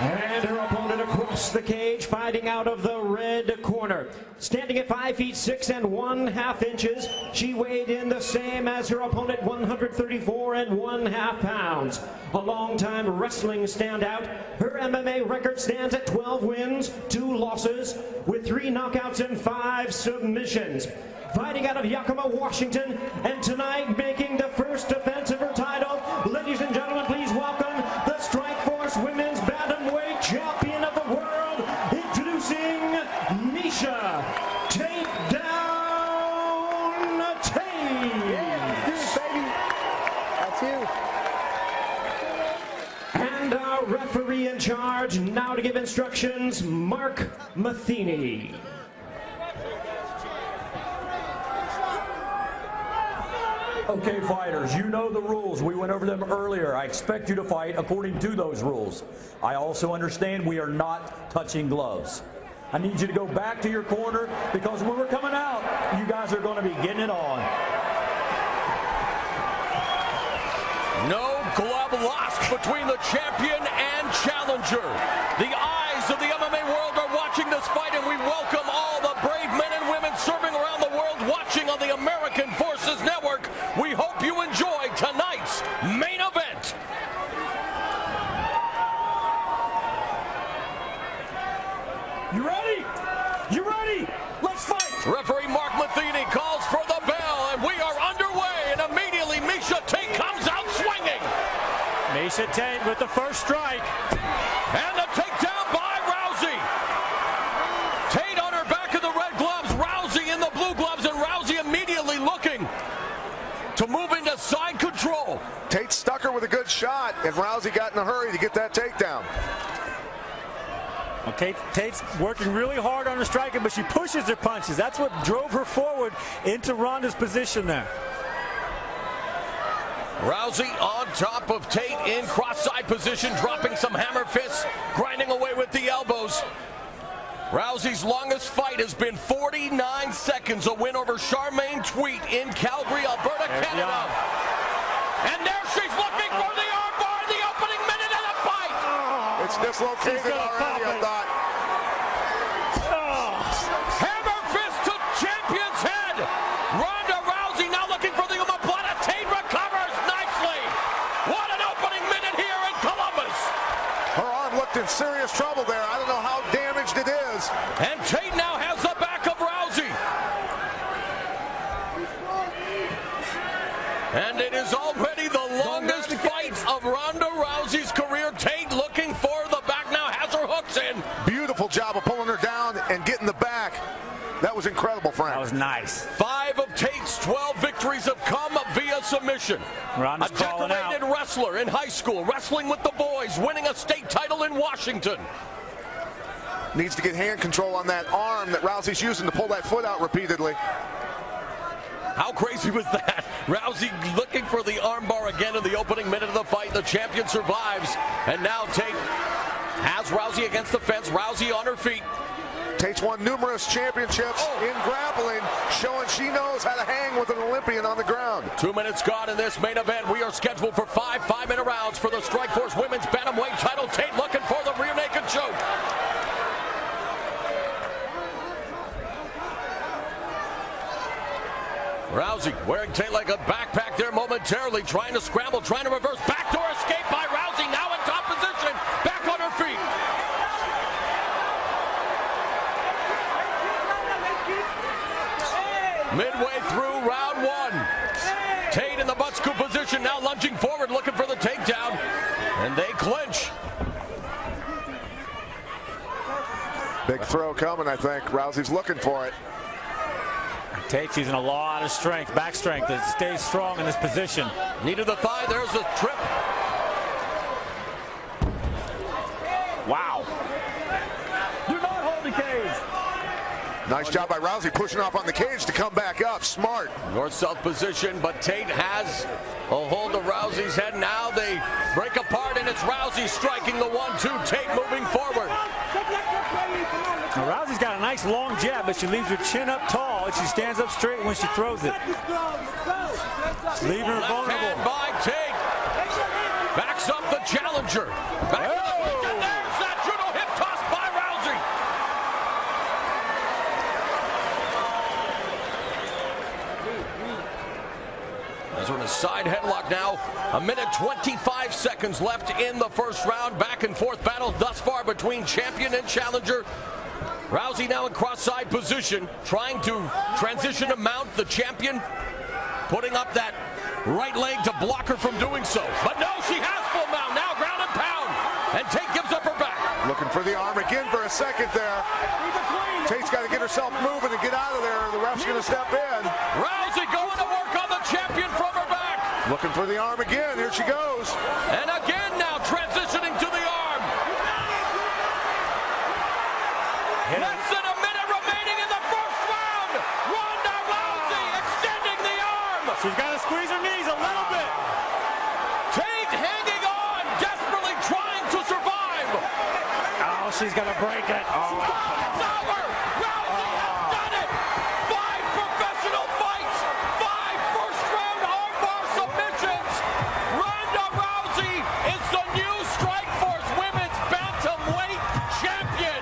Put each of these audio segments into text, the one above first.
And her opponent across the cage, fighting out of the red corner. Standing at 5 feet 6 1/2 inches, she weighed in the same as her opponent, 134 1/2 pounds. A longtime wrestling standout, her MMA record stands at 12 wins, 2 losses, with 3 knockouts and 5 submissions. Fighting out of Yakima, Washington, and tonight making the first defense of her title, ladies and gentlemen, please welcome the Strikeforce Women's Bantamweight Champion of the world, introducing Miesha Tate Down Tate. Yeah, that's you, baby. That's you. And our referee in charge now to give instructions, Mark Matheny. Okay, fighters, you know the rules. We went over them earlier. I expect you to fight according to those rules. I also understand we are not touching gloves. I need you to go back to your corner because when we're coming out, you guys are going to be getting it on. No glove lost between the champion and challenger. The eyes of the MMA world are watching this fight, and we welcome all the brave men and women serving around the world watching on the American Forces Network. We hope you enjoy tonight's main event. You ready? You ready? Let's fight! Referee Mark Matheny calls for the bell, and we are underway, and immediately Miesha Tate comes out swinging. Miesha Tate with the first strike. And the takedown by Rousey. Tate on her back in the red gloves, Rousey in the blue gloves, and Rousey immediately looking to move into side control. Tate stuck her with a good shot, and Rousey got in a hurry to get that takedown. Okay, Tate's working really hard on her striking, but she pushes her punches. That's what drove her forward into Ronda's position there. Rousey on top of Tate in cross-side position, dropping some hammer fists, grinding away with the elbows. Rousey's longest fight has been 49 seconds, a win over Charmaine Tweet in Calgary, Alberta, Canada. And there she's looking for the armbar, the opening minute of the fight. It's dislocated already, I thought. Hammer fist to champion's head. Ronda Rousey now looking for the omoplata. Tate recovers nicely. What an opening minute here in Columbus. Her arm looked in serious trouble there. I don't know how damaged it is. And Tate now has the back of Rousey. And it is already the longest fight of Ronda Rousey's career. Tate looking for the back now, has her hooks in. Beautiful job of pulling her down and getting the back. That was incredible, Frank. That was nice. 5 of Tate's 12 victories have come via submission. Ronda's a decorated wrestler in high school, wrestling with the boys, winning a state title in Washington. Needs to get hand control on that arm that Rousey's using to pull that foot out repeatedly. How crazy was that? Rousey looking for the armbar again in the opening minute of the fight. The champion survives. And now Tate has Rousey against the fence. Rousey on her feet. Tate's won numerous championships in grappling, showing she knows how to hang with an Olympian on the ground. 2 minutes gone in this main event. We are scheduled for 5 5-minute rounds for the Strikeforce Women's Bantamweight title. Tate looking for the rear naked choke. Rousey wearing Tate like a backpack there momentarily, trying to scramble, trying to reverse. Backdoor escape by Rousey, now in top position, back on her feet. Midway through round 1. Tate in the butt scoop position, now lunging forward, looking for the takedown, and they clinch. Big throw coming, I think. Rousey's looking for it. Tate's using a lot of strength, back strength, to stay strong in this position. Knee to the thigh, there's a trip. Wow. Do not hold the cage. Nice job by Rousey pushing off on the cage to come back up. Smart. North-south position, but Tate has a hold of Rousey's head. Now they break apart, and it's Rousey striking the 1-2. Tate moving forward. Now, Rousey's got a nice long jab, but she leaves her chin up tall, and she stands up straight when she throws it. Leaving her vulnerable. Left hand by Tate. Backs up the challenger. Back to the clinch, and there's that side headlock now. A minute 25 seconds left in the first round. Back and forth battle thus far between champion and challenger. Rousey now in cross-side position, trying to transition to mount the champion, putting up that right leg to block her from doing so. But no, she has full mount, now ground and pound, and Tate gives up her back. Looking for the arm again for a second there. Tate's got to get herself moving and get out of there. The ref's going to step in. Rousey going to work on the champion from her back. Looking for the arm again, here she goes. And again now transitioning to the arm. Less than a minute remaining in the first round. Ronda Rousey extending the arm. She's got to squeeze her knees a little bit. Tate hanging on, desperately trying to survive. Oh, she's going to break it. Oh. It's over. Rousey has done it. 5 professional fights, 5 first-round armbar submissions. Ronda Rousey is the new Strikeforce Women's Bantamweight champion.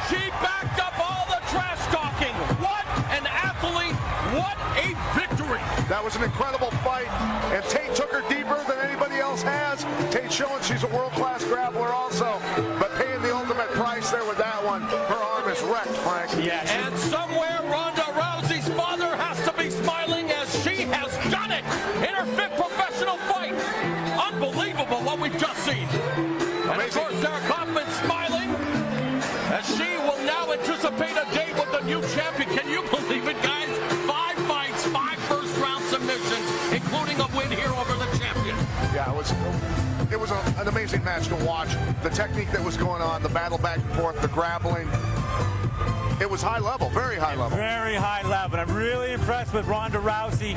She backed up all the trash talking. What an athlete. What a victory. That was an incredible fight, and Tate took her deeper than anybody else has. Tate showing she's a world-class grappler also, but paying the ultimate price there with that one. Her arm is wrecked, Frank. Yeah, And somewhere Ronda Rousey's father has to be smiling as she has done it in her 5th professional fight. Unbelievable what we've just seen. And of course, Sarah Kaufman smiling as she will now anticipate a date with the new champion. Can you believe it, guys? 5 fights, 5 first-round submissions, including a win here over the champion. Yeah, it was an amazing match to watch. The technique that was going on, the battle back and forth, the grappling. It was high level, very high level. very high level. I'm really impressed with Ronda Rousey.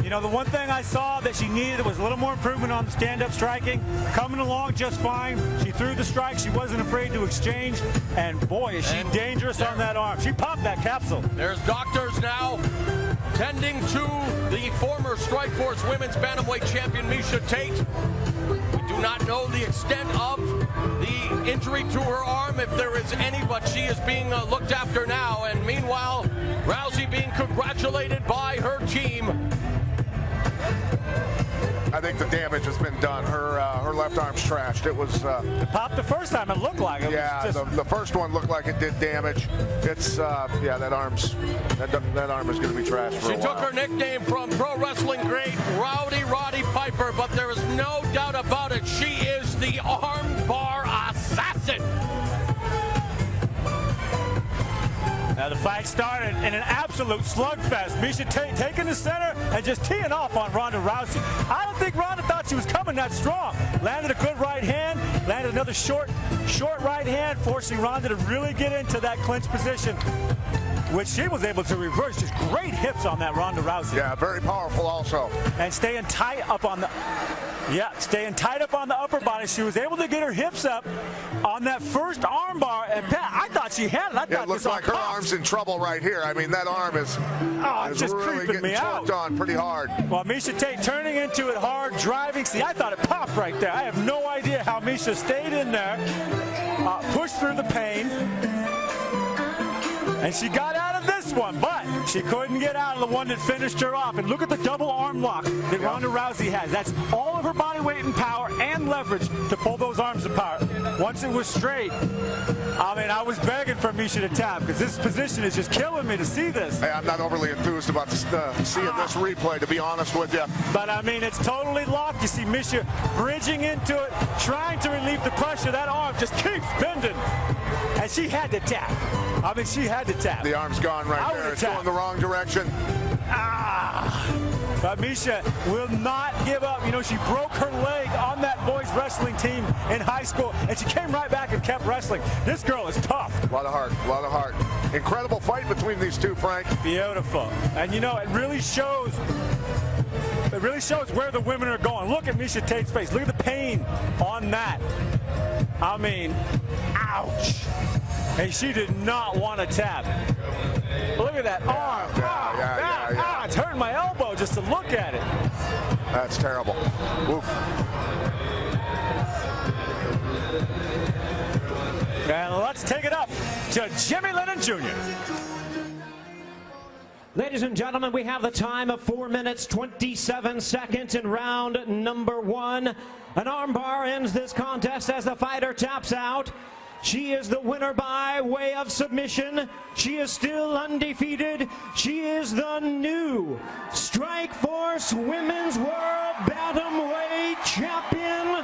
You know, the one thing I saw that she needed was a little more improvement on the stand-up striking. Coming along just fine. She threw the strike. She wasn't afraid to exchange. And boy, is she dangerous on that arm. She popped that capsule. There's doctors now tending to the former Strikeforce Women's Bantamweight champion, Miesha Tate. We do not know the extent of the injury to her arm, if there is any, but she is being looked after now. And meanwhile, Rousey being congratulated by her team. I think the damage has been done. Her left arm's trashed. It was It popped the first time. It looked like it. yeah. Was just... The first one looked like it did damage. It's yeah. That arm is going to be trashed for a while. She took her nickname from pro wrestling great Roddy Piper, but there is no doubt about it. She is the armbar assassin. Now the fight started in an absolute slugfest. Miesha Tate taking the center and just teeing off on Ronda Rousey. I don't think Ronda thought she was coming that strong. Landed a good right hand, landed another short right hand, forcing Ronda to really get into that clinch position, which she was able to reverse. Just great hips on that Ronda Rousey. Yeah, very powerful also. And staying tight up on the upper body. She was able to get her hips up on that first armbar, and Pat, I thought she had it. I thought It looks like her arm's in trouble right here. I mean, that arm is just really creeping me getting out. choked on pretty hard. Well, Miesha Tate turning into it hard, driving. See, I thought it popped right there. I have no idea how Miesha stayed in there, pushed through the pain, and she got out of this one, but she couldn't get out of the one that finished her off. And look at the double arm lock that Ronda Rousey has. That's all of her body weight and power and leverage to pull those arms apart. Once it was straight, I mean, I was begging for Miesha to tap because this position is just killing me to see this. Hey, I'm not overly enthused about seeing this replay, to be honest with you. But, I mean, it's totally locked. You see Miesha bridging into it, trying to relieve the pressure. That arm just keeps bending. And she had to tap. I mean, she had to tap. The arm's gone right there. It's going the wrong direction. But Miesha will not give up. You know, she broke her leg on that boys wrestling team in high school, and she came right back and kept wrestling. This girl is tough. A lot of heart, a lot of heart. Incredible fight between these two, Frank. Beautiful. And, you know, it really shows where the women are going. Look at Miesha Tate's face. Look at the pain on that. I mean, ouch. And she did not want to tap. Look at that arm. Yeah. It's hurting my elbow just to look at it. That's terrible. Oof. And let's take it up to Jimmy Lennon Jr. Ladies and gentlemen, we have the time of 4 minutes, 27 seconds in round number 1. An armbar ends this contest as the fighter taps out. She is the winner by way of submission. She is still undefeated. She is the new Strikeforce Women's World Bantamweight Champion.